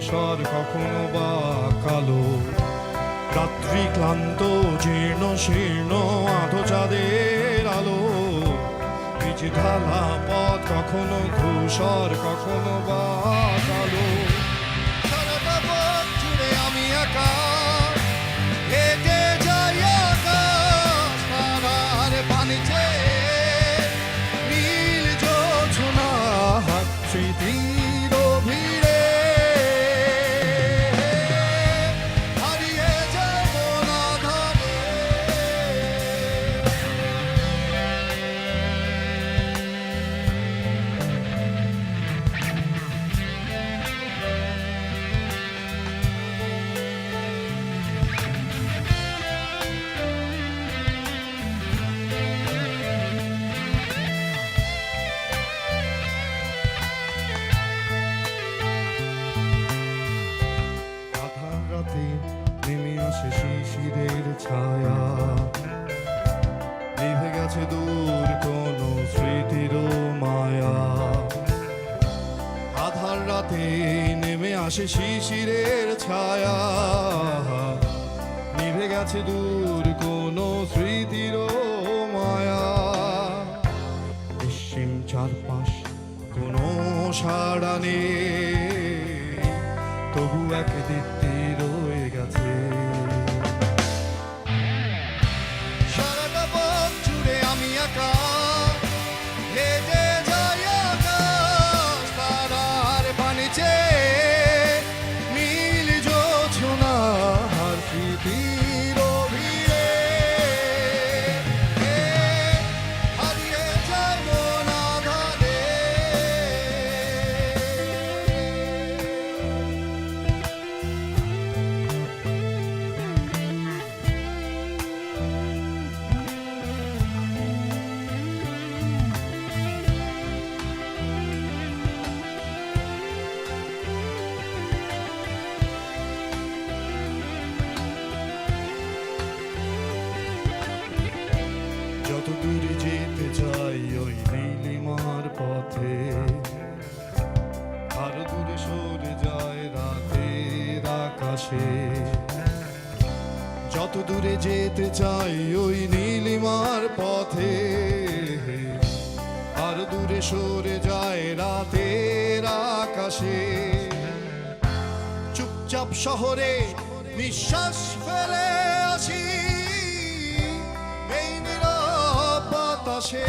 ধূসর কখনো বা কালো। রাত্রি ক্লান্ত জীর্ণ শীর্ণ আধো চাঁদের আলো, পিচ ঢালা পথ কখনো ধূসর কখনো বা কালো। সারাটা পথ জুড়ে আমি একা হেঁটে যাই আকাশ তারার পানি চেয়ে, নীল জোছনা স্মৃতির ভিড়ে হারিয়ে যাব না ধারে। আধার রাতে নেমে আসে শিশিরের ছায়া, নিভে গেছে দূর কোনো স্মৃতির মায়া। আধার রাতে নেমে আসে শিশিরের ছায়া, নিভে গেছে দূর কোনো স্মৃতির মায়া। নিশ্চিম চারপাশ কোনো সাড়া নেই, তবু এক দীপ্তি রয়ে গেছে। সারাটা পথ জুড়ে আমি একা হেঁটে যাই আকাশ তারার পানি চেয়ে, নীল জোছনার স্মৃতির ভিড়ে হারিয়ে যাব না ধারে। যত দূরে যেতে চাই ওই নীলিমার পথে, আরো দূরে সরে যায় রাতের আকাশে। যত দূরে যেতে চাই ওই নীলিমার পথে, আরো দূরে সরে যায় রাতের আকাশে। চুপচাপ শহরে নিঃশ্বাস ফেলে আসি এই নীরব বাতাসে।